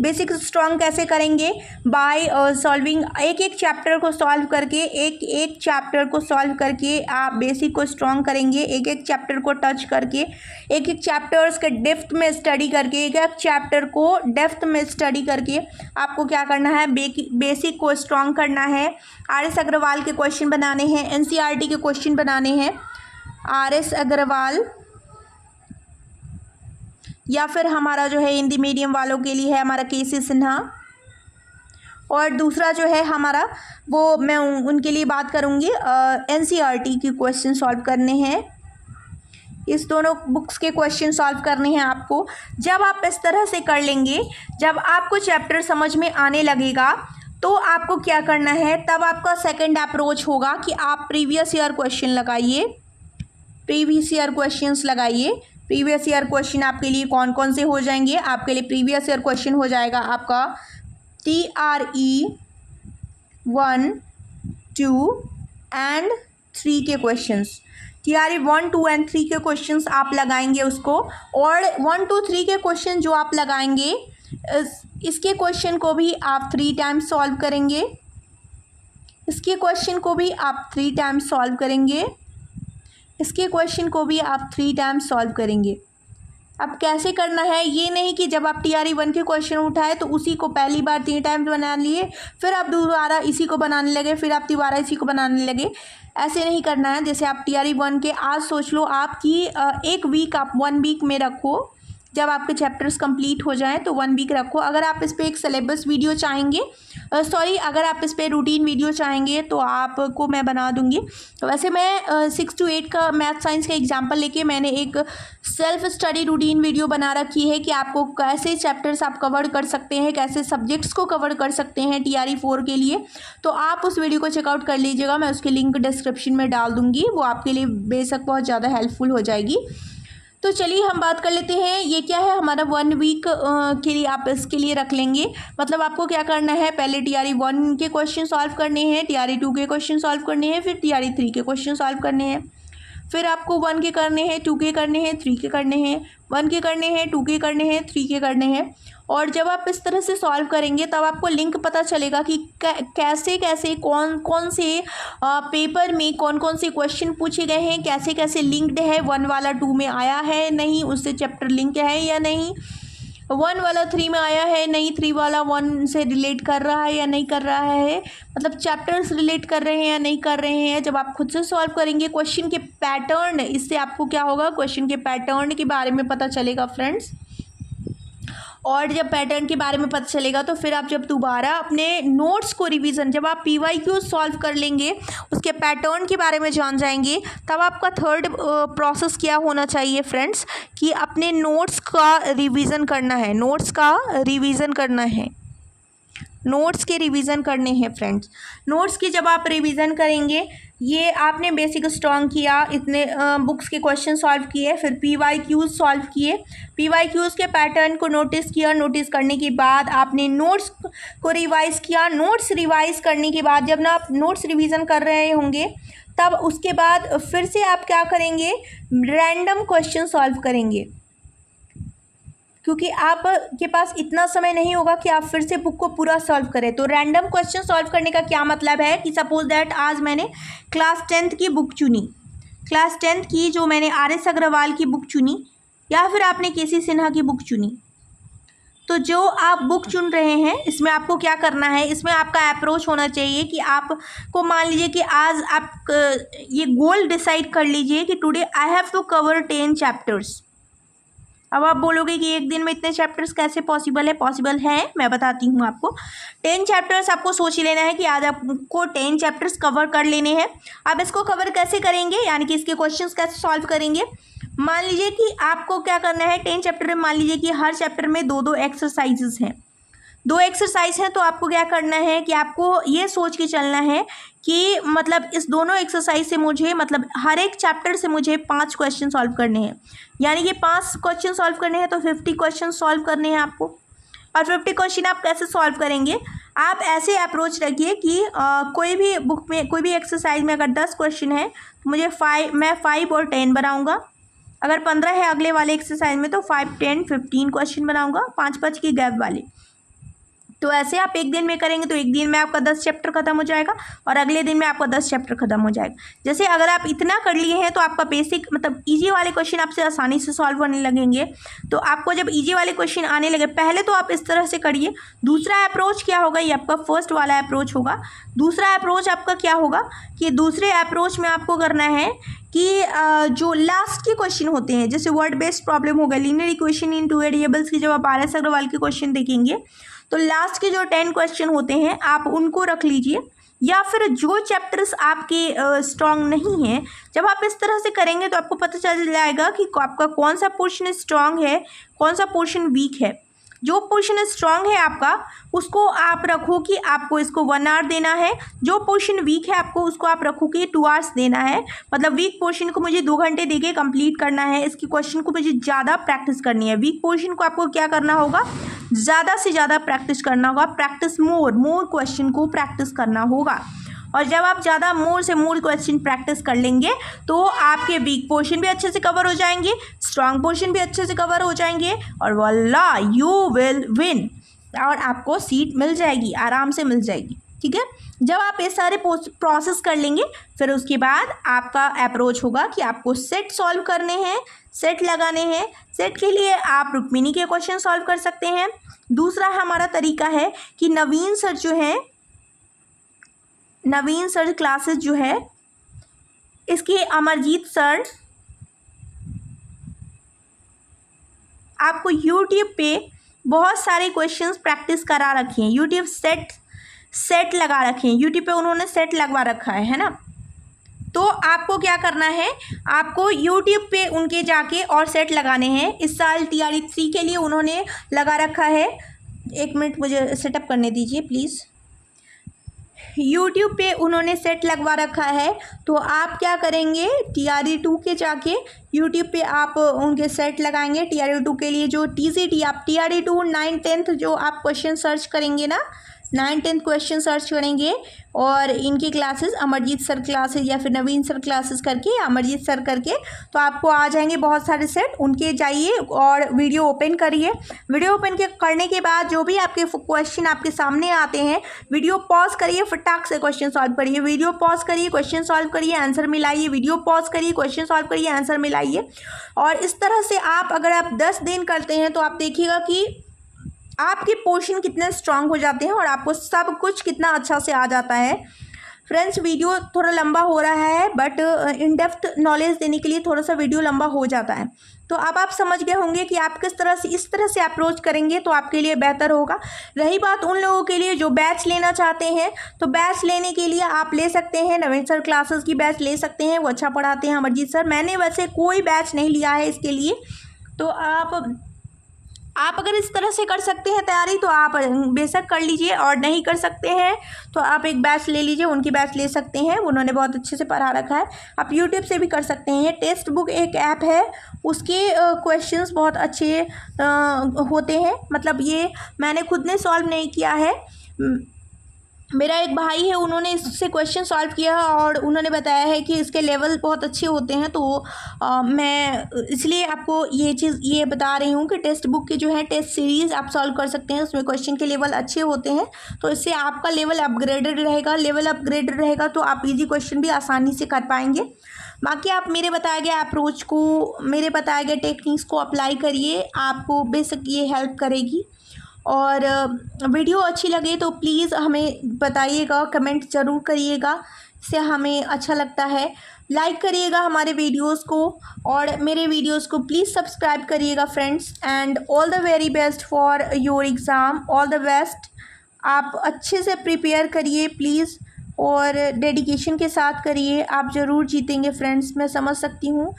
बेसिक्स स्ट्रॉन्ग कैसे करेंगे, बाय सॉल्विंग, एक एक चैप्टर को सॉल्व करके, एक चैप्टर को सॉल्व करके आप बेसिक को स्ट्रॉन्ग करेंगे। एक एक चैप्टर को टच करके, एक एक चैप्टर्स के डेप्थ में स्टडी करके, एक एक चैप्टर को डेप्थ में स्टडी करके आपको क्या करना है, बेसिक को स्ट्रॉन्ग करना है। RS अग्रवाल के क्वेश्चन बनाने हैं, NCERT के क्वेश्चन बनाने हैं, RS अग्रवाल, या फिर हमारा जो है हिंदी मीडियम वालों के लिए है हमारा KC सिन्हा, और दूसरा जो है हमारा वो मैं उनके लिए बात करूँगी NCERT के क्वेश्चन सॉल्व करने हैं। इस दोनों बुक्स के क्वेश्चन सॉल्व करने हैं आपको। जब आप इस तरह से कर लेंगे, जब आपको चैप्टर समझ में आने लगेगा, तो आपको क्या करना है, तब आपका सेकंड अप्रोच होगा कि आप प्रीवियस ईयर क्वेश्चन लगाइए, प्रीवियस ईयर क्वेश्चंस लगाइए। प्रीवियस ईयर क्वेश्चन आपके लिए कौन कौन से हो जाएंगे, आपके लिए प्रीवियस ईयर क्वेश्चन हो जाएगा आपका TRE 1, 2 एंड 3 के क्वेश्चंस। TRE 1, 2 एंड 3 के क्वेश्चंस आप लगाएंगे उसको, और 1, 2, 3 के क्वेश्चन जो आप लगाएंगे, इसके क्वेश्चन को भी आप 3 टाइम्स सॉल्व करेंगे, इसके क्वेश्चन को भी आप 3 टाइम्स सॉल्व करेंगे, इसके क्वेश्चन को भी आप 3 टाइम्स सॉल्व करेंगे। अब कैसे करना है, ये नहीं कि जब आप TRE 1 के क्वेश्चन उठाए तो उसी को पहली बार 3 टाइम्स बना लिए, फिर आप दोबारा इसी को बनाने लगे, फिर आप दोबारा इसी को बनाने लगे। ऐसे नहीं करना है। जैसे आप TRE 1 के आज सोच लो आपकी एक वीक, आप 1 वीक में रखो। जब आपके चैप्टर्स कंप्लीट हो जाएं तो 1 वीक रखो। अगर आप इस पर एक सिलेबस वीडियो चाहेंगे, अगर आप इस पर रूटीन वीडियो चाहेंगे तो आपको मैं बना दूंगी। तो वैसे मैं 6 to 8 का मैथ साइंस का एग्जांपल लेके मैंने एक सेल्फ स्टडी रूटीन वीडियो बना रखी है कि आपको कैसे चैप्टर्स आप कवर कर सकते हैं, कैसे सब्जेक्ट्स को कवर कर सकते हैं TRE 4 के लिए। तो आप उस वीडियो को चेकआउट कर लीजिएगा, मैं उसकी लिंक डिस्क्रिप्शन में डाल दूँगी, वो आपके लिए बेशक बहुत ज़्यादा हेल्पफुल हो जाएगी। तो चलिए हम बात कर लेते हैं, ये क्या है हमारा 1 वीक के लिए आप इसके लिए रख लेंगे। मतलब आपको क्या करना है, पहले TRE 1 के क्वेश्चन सॉल्व करने हैं, TRE 2 के क्वेश्चन सॉल्व करने हैं, फिर TRE 3 के क्वेश्चन सॉल्व करने हैं। फिर आपको 1 के करने हैं, 2 के करने हैं, 3 के करने हैं, 1 के करने हैं, 2 के करने हैं, 3 के करने हैं। और जब आप इस तरह से सॉल्व करेंगे तब आपको लिंक पता चलेगा कि कैसे कैसे कौन कौन से पेपर में कौन कौन से क्वेश्चन पूछे गए हैं, कैसे कैसे लिंक्ड है, 1 वाला 2 में आया है नहीं, उससे चैप्टर लिंक है या नहीं, 1 वाला 3 में आया है नहीं, 3 वाला 1 से रिलेट कर रहा है या नहीं कर रहा है, मतलब चैप्टर्स रिलेट कर रहे हैं या नहीं कर रहे हैं। जब आप खुद से सॉल्व करेंगे क्वेश्चन के पैटर्न, इससे आपको क्या होगा, क्वेश्चन के पैटर्न के बारे में पता चलेगा फ्रेंड्स। और जब पैटर्न के बारे में पता चलेगा तो फिर आप जब दोबारा अपने नोट्स को रिवीजन, जब आप PYQ सॉल्व कर लेंगे, उसके पैटर्न के बारे में जान जाएंगे, तब आपका थर्ड प्रोसेस क्या होना चाहिए फ्रेंड्स, कि अपने नोट्स का रिवीजन करना है, नोट्स का रिवीजन करना है, नोट्स के रिवीजन करने हैं फ्रेंड्स। नोट्स की जब आप रिवीजन करेंगे, ये आपने बेसिक स्ट्रॉन्ग किया, इतने बुक्स के क्वेश्चन सॉल्व किए, फिर PYQs सॉल्व किए, PYQs के पैटर्न को नोटिस किया, नोटिस करने के बाद आपने नोट्स को रिवाइज़ किया, नोट्स रिवाइज़ करने के बाद जब ना आप नोट्स रिवीजन कर रहे होंगे तब उसके बाद फिर से आप क्या करेंगे, रैंडम क्वेश्चन सॉल्व करेंगे, क्योंकि आप के पास इतना समय नहीं होगा कि आप फिर से बुक को पूरा सॉल्व करें। तो रैंडम क्वेश्चन सॉल्व करने का क्या मतलब है कि सपोज दैट आज मैंने क्लास 10th की बुक चुनी, क्लास 10th की जो मैंने RS अग्रवाल की बुक चुनी, या फिर आपने KC सिन्हा की बुक चुनी, तो जो आप बुक चुन रहे हैं इसमें आपको क्या करना है, इसमें आपका अप्रोच होना चाहिए कि आपको मान लीजिए कि आज आप ये गोल डिसाइड कर लीजिए कि today I have to cover 10 chapters. अब आप बोलोगे कि एक दिन में इतने चैप्टर्स कैसे पॉसिबल है, पॉसिबल है, मैं बताती हूँ आपको। 10 चैप्टर्स आपको सोच ही लेना है कि आज आपको 10 चैप्टर्स कवर कर लेने हैं। आप इसको कवर कैसे करेंगे, यानी कि इसके क्वेश्चंस कैसे सॉल्व करेंगे। मान लीजिए कि आपको क्या करना है, 10 चैप्टर में मान लीजिए कि हर चैप्टर में 2-2 एक्सरसाइजेस हैं, 2 एक्सरसाइज हैं, तो आपको क्या करना है कि आपको ये सोच के चलना है कि मतलब इस दोनों एक्सरसाइज से मुझे, मतलब हर एक चैप्टर से मुझे 5 क्वेश्चन सॉल्व करने हैं, यानी कि 5 क्वेश्चन सॉल्व करने हैं तो 50 क्वेश्चन सॉल्व करने हैं आपको। और 50 क्वेश्चन आप कैसे सॉल्व करेंगे, आप ऐसे अप्रोच रखिए कि कोई भी बुक में कोई भी एक्सरसाइज में अगर 10 क्वेश्चन है तो मैं 5 और 10 बनाऊँगा, अगर 15 है अगले वाले एक्सरसाइज में तो 5, 10, 15 क्वेश्चन बनाऊँगा, 5-5 की गैप वाले। तो ऐसे आप एक दिन में करेंगे तो एक दिन में आपका 10 चैप्टर खत्म हो जाएगा और अगले दिन में आपका 10 चैप्टर खत्म हो जाएगा। जैसे अगर आप इतना कर लिए हैं तो आपका बेसिक मतलब इजी वाले क्वेश्चन आपसे आसानी से सॉल्व होने लगेंगे। तो आपको जब इजी वाले क्वेश्चन आने लगे, पहले तो आप इस तरह से करिए। दूसरा अप्रोच क्या होगा, ये आपका फर्स्ट वाला अप्रोच होगा। दूसरा अप्रोच आपका क्या होगा कि दूसरे अप्रोच में आपको करना है कि जो लास्ट के क्वेश्चन होते हैं, जैसे वर्ड बेस्ड प्रॉब्लम होगा, लीनियर इक्वेशन इन 2 वेरिएबल्स की जब आप RS अग्रवाल के क्वेश्चन देखेंगे तो लास्ट के जो 10 क्वेश्चन होते हैं आप उनको रख लीजिए, या फिर जो चैप्टर्स आपके स्ट्रॉन्ग नहीं हैं, जब आप इस तरह से करेंगे तो आपको पता चल जाएगा कि आपका कौन सा पोर्शन स्ट्रॉन्ग है, कौन सा पोर्शन वीक है। जो पोर्शन स्ट्रॉन्ग है आपका उसको आप रखो कि आपको इसको 1 आवर देना है, जो पोर्शन वीक है आपको उसको आप रखो कि 2 आवर्स देना है। मतलब वीक पोर्शन को मुझे 2 घंटे देके कंप्लीट करना है, इसकी क्वेश्चन को मुझे ज़्यादा प्रैक्टिस करनी है। वीक पोर्शन को आपको क्या करना होगा, ज़्यादा से ज़्यादा प्रैक्टिस करना होगा, प्रैक्टिस मोर क्वेश्चन को प्रैक्टिस करना होगा। और जब आप ज़्यादा मोर से मोर क्वेश्चन प्रैक्टिस कर लेंगे तो आपके वीक पोर्शन भी अच्छे से कवर हो जाएंगे, स्ट्रॉन्ग पोर्शन भी अच्छे से कवर हो जाएंगे और वल्ला यू विल विन, और आपको सीट मिल जाएगी, आराम से मिल जाएगी। ठीक है, जब आप ये सारे प्रोसेस कर लेंगे फिर उसके बाद आपका अप्रोच होगा कि आपको सेट सॉल्व करने हैं, सेट लगाने हैं। सेट के लिए आप रुक्मिणी के क्वेश्चन सॉल्व कर सकते हैं। दूसरा हमारा तरीका है कि नवीन सर क्लासेस जो है इसके अमरजीत सर आपको यूट्यूब पे बहुत सारे क्वेश्चंस प्रैक्टिस करा रखे हैं, यूट्यूब सेट लगा रखे हैं, यूट्यूब पे उन्होंने सेट लगवा रखा है ना। तो आपको क्या करना है, आपको यूट्यूब पे उनके जाके और सेट लगाने हैं। इस साल TRE 3 के लिए उन्होंने लगा रखा है, 1 मिनट मुझे सेटअप करने दीजिए प्लीज़। यूट्यूब पे उन्होंने सेट लगवा रखा है, तो आप क्या करेंगे, TRE 2 के जाके यूट्यूब पे आप उनके सेट लगाएंगे। TRE 2 के लिए जो TCT आप TRE 2 9th 10th जो आप क्वेश्चन सर्च करेंगे ना, 9th-10th क्वेश्चन सर्च करेंगे और इनकी क्लासेस अमरजीत सर क्लासेस या फिर नवीन सर क्लासेस करके या अमरजीत सर करके तो आपको आ जाएंगे बहुत सारे सेट, उनके जाइए और वीडियो ओपन करिए। वीडियो ओपन करने के बाद जो भी आपके क्वेश्चन आपके सामने आते हैं वीडियो पॉज करिए, फटाक से क्वेश्चन सॉल्व करिए। वीडियो पॉज करिए, क्वेश्चन सॉल्व करिए, आंसर मिलाइए, वीडियो पॉज करिए, क्वेश्चन सॉल्व करिए, आंसर मिलाइए। और इस तरह से आप अगर आप 10 दिन करते हैं तो आप देखिएगा कि आपके पोर्शन कितने स्ट्रांग हो जाते हैं और आपको सब कुछ कितना अच्छा से आ जाता है। फ्रेंड्स, वीडियो थोड़ा लंबा हो रहा है बट इन डेप्थ नॉलेज देने के लिए थोड़ा सा वीडियो लंबा हो जाता है। तो अब आप समझ गए होंगे कि आप किस तरह से इस तरह से अप्रोच करेंगे तो आपके लिए बेहतर होगा। रही बात उन लोगों के लिए जो बैच लेना चाहते हैं, तो बैच लेने के लिए आप ले सकते हैं नवीन सर क्लासेस की बैच ले सकते हैं, वो अच्छा पढ़ाते हैं। अमरजीत सर, मैंने वैसे कोई बैच नहीं लिया है इसके लिए, तो आप अगर इस तरह से कर सकते हैं तैयारी तो आप बेशक कर लीजिए, और नहीं कर सकते हैं तो आप एक बैच ले लीजिए, उनकी बैच ले सकते हैं, उन्होंने बहुत अच्छे से पढ़ा रखा है। आप यूट्यूब से भी कर सकते हैं। टेक्स्ट बुक एक ऐप है, उसके क्वेश्चंस बहुत अच्छे होते हैं। मतलब ये मैंने खुद ने सॉल्व नहीं किया है, मेरा एक भाई है, उन्होंने इससे क्वेश्चन सॉल्व किया और उन्होंने बताया है कि इसके लेवल बहुत अच्छे होते हैं। तो मैं इसलिए आपको ये चीज़ ये बता रही हूँ कि टेक्स्ट बुक के जो है टेस्ट सीरीज़ आप सॉल्व कर सकते हैं, उसमें क्वेश्चन के लेवल अच्छे होते हैं, तो इससे आपका लेवल अपग्रेडेड रहेगा। लेवल अपग्रेडेड रहेगा तो आप इजी क्वेश्चन भी आसानी से कर पाएंगे। बाकी आप मेरे बताए गए अप्रोच को, मेरे बताए गए टेक्निक्स को अप्लाई करिए, आपको बेशक ये हेल्प करेगी। और वीडियो अच्छी लगे तो प्लीज़ हमें बताइएगा, कमेंट ज़रूर करिएगा, इससे हमें अच्छा लगता है। लाइक करिएगा हमारे वीडियोस को और मेरे वीडियोस को प्लीज़ सब्सक्राइब करिएगा friends. And all the very best for your exam, all the best. आप अच्छे से प्रिपेयर करिए प्लीज़ और डेडिकेशन के साथ करिए, आप ज़रूर जीतेंगे फ्रेंड्स। मैं समझ सकती हूँ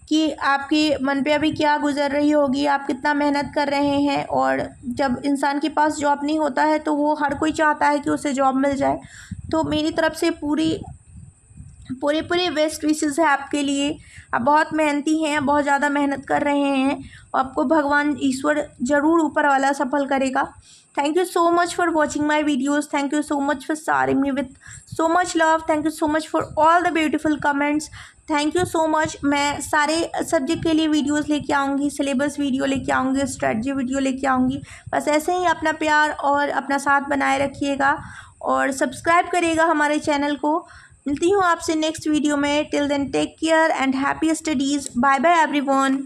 कि आपके मन पे अभी क्या गुजर रही होगी, आप कितना मेहनत कर रहे हैं। और जब इंसान के पास जॉब नहीं होता है तो वो हर कोई चाहता है कि उसे जॉब मिल जाए। तो मेरी तरफ से पूरे बेस्ट विशेस है आपके लिए। आप बहुत मेहनती हैं, बहुत ज़्यादा मेहनत कर रहे हैं, आपको भगवान ईश्वर ज़रूर ऊपर वाला सफल करेगा। Thank you so much for watching my videos, thank you so much for sharing me with so much love, thank you so much for all the beautiful comments, thank you so much. मैं सारे सब्जेक्ट के लिए वीडियोस लेके आऊँगी, सिलेबस वीडियो लेके आऊँगी, स्ट्रेटजी वीडियो लेके आऊँगी। बस ऐसे ही अपना प्यार और अपना साथ बनाए रखिएगा और सब्सक्राइब करिएगा हमारे चैनल को। मिलती हूँ आपसे नेक्स्ट वीडियो में। Till then take care and happy studies. Bye bye everyone.